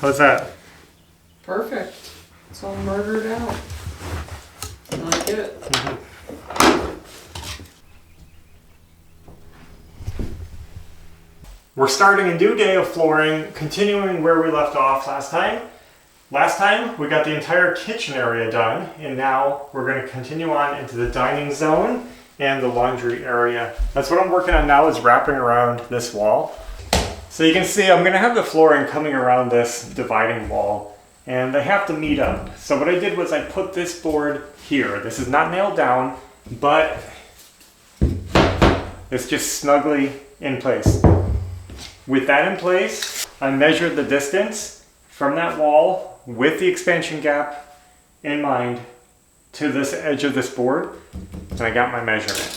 How's that? Perfect. It's all murdered out. I like it. We're starting a new day of flooring, continuing where we left off last time. Last time we got the entire kitchen area done, and now we're going to continue on into the dining zone and the laundry area. That's what I'm working on now, is wrapping around this wall. So you can see I'm going to have the flooring coming around this dividing wall, and they have to meet up. So what I did was I put this board here. This is not nailed down, but it's just snugly in place. With that in place, I measured the distance from that wall with the expansion gap in mind to this edge of this board, and I got my measurement.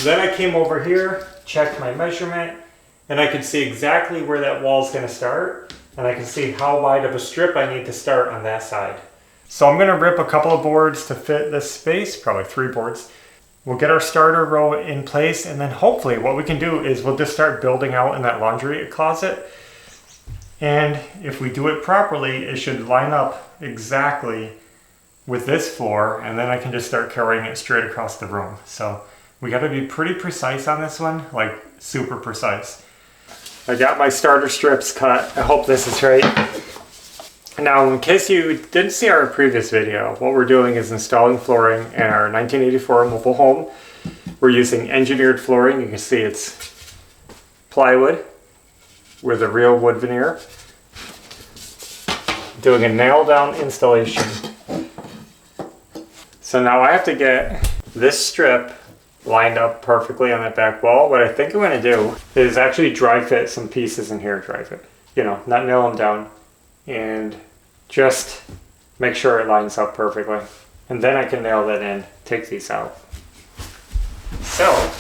Then I came over here, checked my measurement, and I can see exactly where that wall is going to start, and I can see how wide of a strip I need to start on that side. So I'm going to rip a couple of boards to fit this space, probably 3 boards. We'll get our starter row in place, and then hopefully what we can do is we'll just start building out in that laundry closet. And if we do it properly, it should line up exactly with this floor, and then I can just start carrying it straight across the room. So we got to be pretty precise on this one, like super precise. I got my starter strips cut. I hope this is right. Now, in case you didn't see our previous video, what we're doing is installing flooring in our 1984 mobile home. We're using engineered flooring. You can see it's plywood with a real wood veneer. Doing a nail down installation. So now I have to get this strip lined up perfectly on that back wall. What I think I'm going to do is actually dry fit some pieces in here. Dry fit, you know, not nail them down, and just make sure it lines up perfectly. And then I can nail that in, take these out. So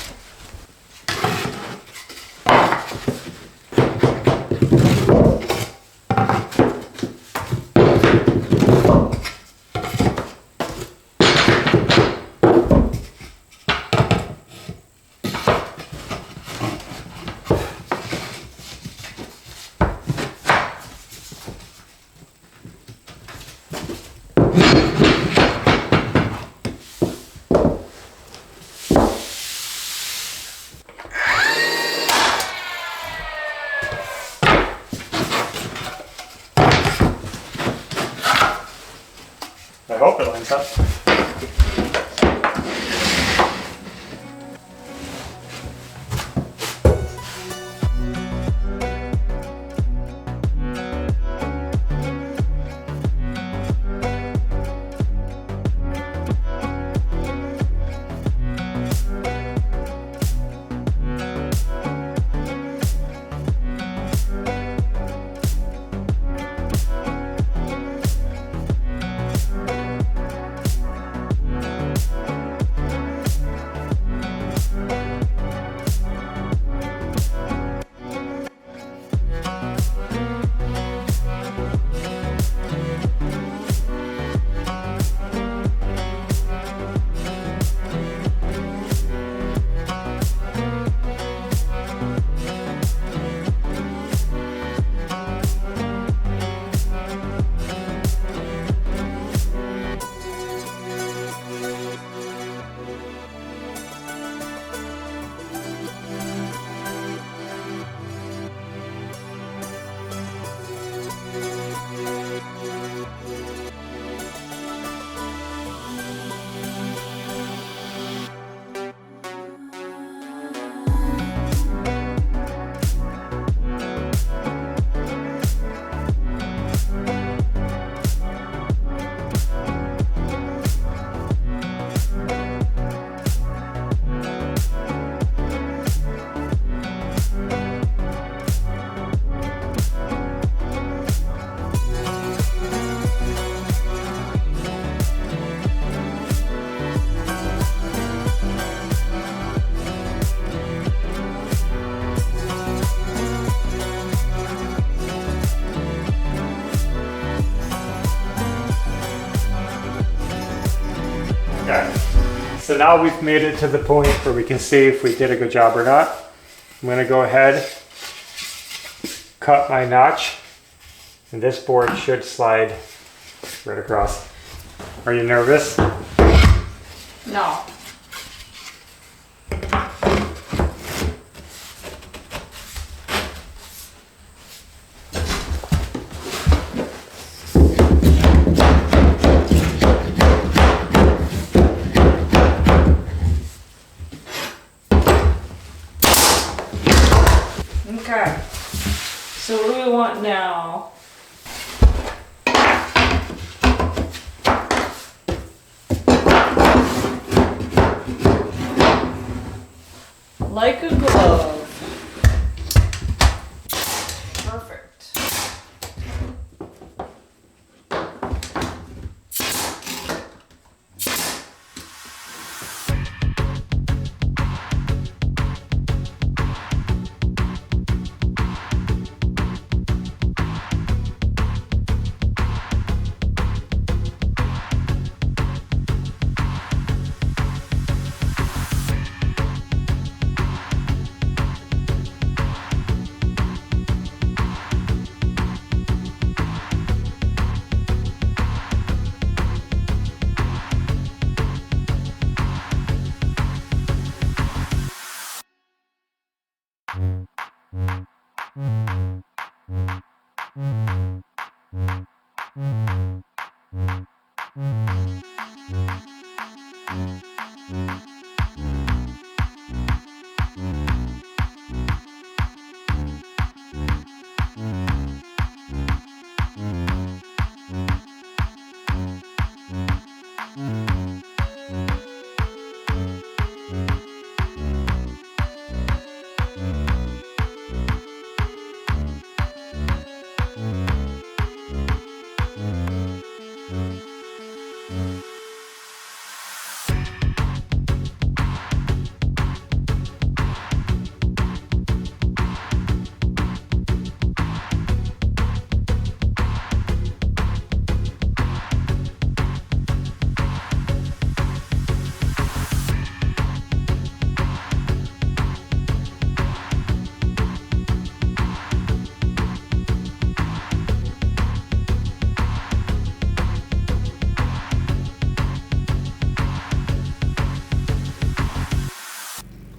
I hope it lines up. Okay, so now we've made it to the point where we can see if we did a good job or not. I'm going to go ahead cut my notch, and this board should slide right across. Are you nervous? No. Okay, so what do we want now? Like a glove. Perfect.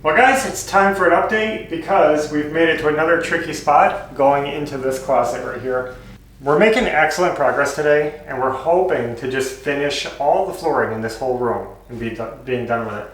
Well guys, it's time for an update because we've made it to another tricky spot going into this closet right here. We're making excellent progress today and we're hoping to just finish all the flooring in this whole room and being done with it.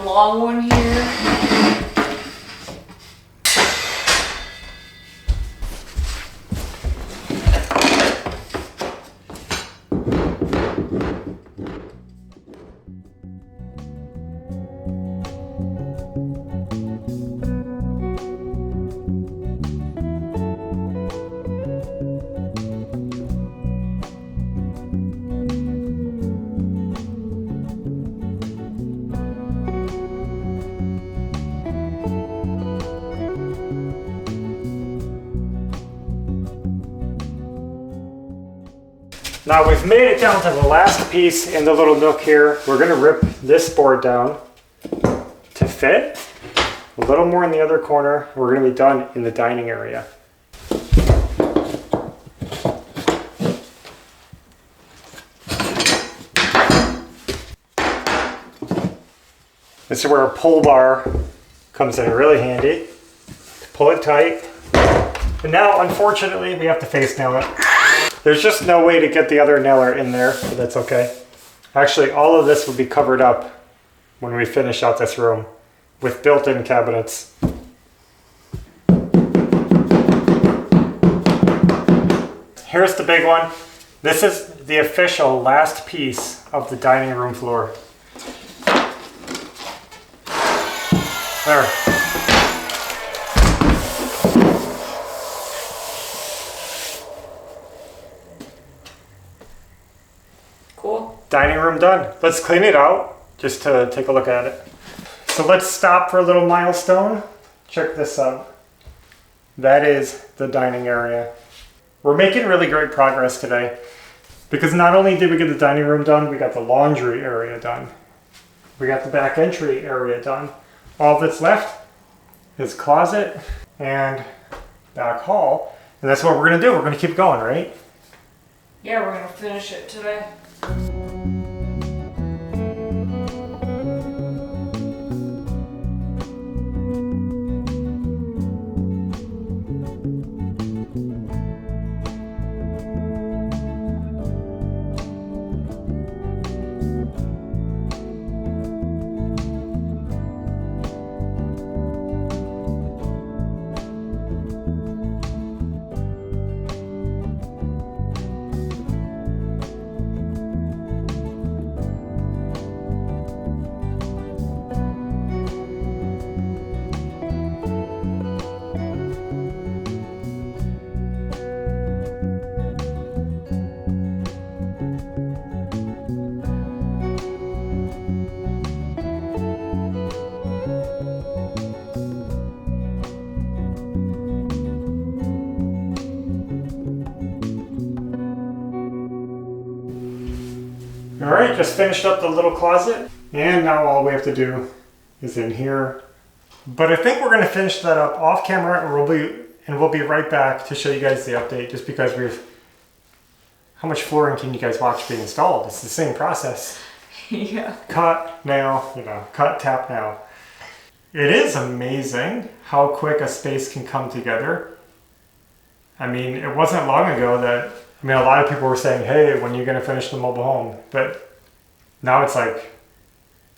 Long one here. Now we've made it down to the last piece in the little nook here. We're going to rip this board down to fit. A little more in the other corner. We're going to be done in the dining area. This is where a pull bar comes in really handy. Pull it tight. And now, unfortunately, we have to face nail it. There's just no way to get the other nailer in there, but that's okay. Actually, all of this will be covered up when we finish out this room. with built-in cabinets. Here's the big one. This is the official last piece of the dining room floor. There. Cool. Dining room done. Let's clean it out just to take a look at it. So let's stop for a little milestone. Check this out. That is the dining area. We're making really great progress today because not only did we get the dining room done, we got the laundry area done. We got the back entry area done. All that's left is closet and back hall. And that's what we're gonna do. We're gonna keep going, right? Yeah, we're gonna finish it today. All right, just finished up the little closet. And now all we have to do is in here. But I think we're gonna finish that up off camera and we'll be right back to show you guys the update just because how much flooring can you guys watch being installed? It's the same process. Yeah. Cut, nail, cut, tap, nail. It is amazing how quick a space can come together. I mean, it wasn't long ago that, a lot of people were saying, hey, when are you going to finish the mobile home? But now it's like...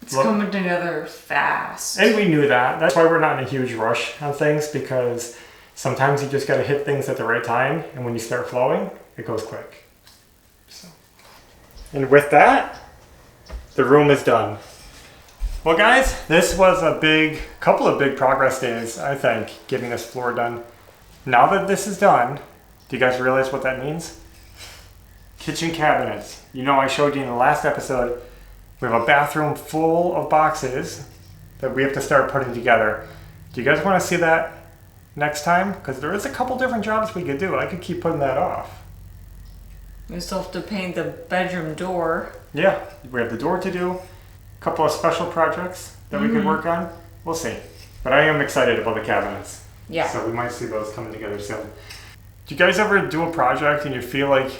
It's coming together fast. And we knew that. That's why we're not in a huge rush on things, because sometimes you just got to hit things at the right time. And when you start flowing, it goes quick. So. And with that, the room is done. Well, guys, this was a couple of big progress days, I think, getting this floor done. Now that this is done, do you guys realize what that means? Kitchen cabinets. I showed you in the last episode, we have a bathroom full of boxes that we have to start putting together. Do you guys want to see that next time? Because there is a couple different jobs we could do. I could keep putting that off. We still have to paint the bedroom door. Yeah, we have the door to do. A couple of special projects that we could work on. We'll see. But I am excited about the cabinets. Yeah. So we might see those coming together soon. Do you guys ever do a project and you feel like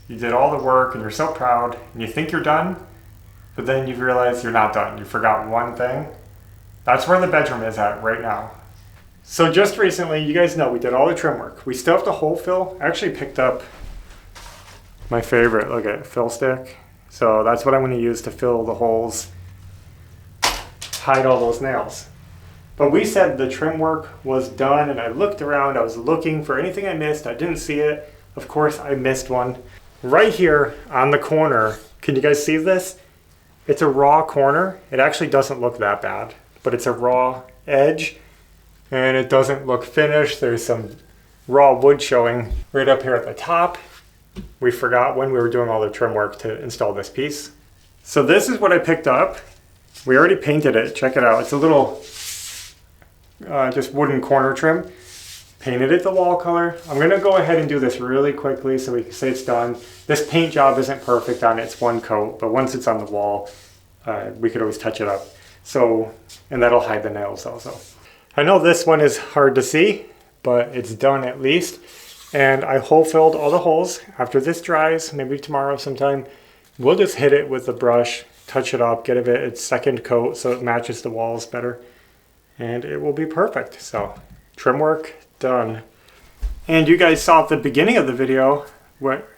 you did all the work and you're so proud and you think you're done, but then you realize you're not done? You forgot one thing. That's where the bedroom is at right now. So just recently, you guys know we did all the trim work. We still have to hole fill. I actually picked up my favorite, look at fill stick. So that's what I'm going to use to fill the holes, hide all those nails. But we said the trim work was done, and I looked around. I was looking for anything I missed. I didn't see it. Of course, I missed one. Right here on the corner, can you guys see this? It's a raw corner. It actually doesn't look that bad, but it's a raw edge, and it doesn't look finished. There's some raw wood showing right up here at the top. We forgot when we were doing all the trim work to install this piece. So this is what I picked up. We already painted it. Check it out. It's a little just wooden corner trim. Painted it the wall color. I'm gonna go ahead and do this really quickly so we can say it's done. This paint job isn't perfect on it. It's one coat, but once it's on the wall, we could always touch it up. So, and that'll hide the nails also. I know this one is hard to see, but it's done at least. And I hole filled all the holes. After this dries, maybe tomorrow sometime, we'll just hit it with the brush, touch it up, get its second coat so it matches the walls better. And it will be perfect. So, trim work done. And you guys saw at the beginning of the video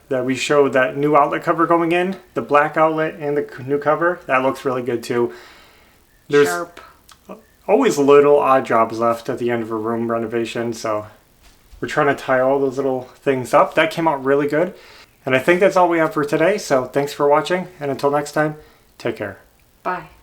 that we showed that new outlet cover going in, the black outlet and the new cover. That looks really good too. Sharp. always little odd jobs left at the end of a room renovation, so we're trying to tie all those little things up. That came out really good. And I think that's all we have for today, so thanks for watching, and until next time, take care. Bye.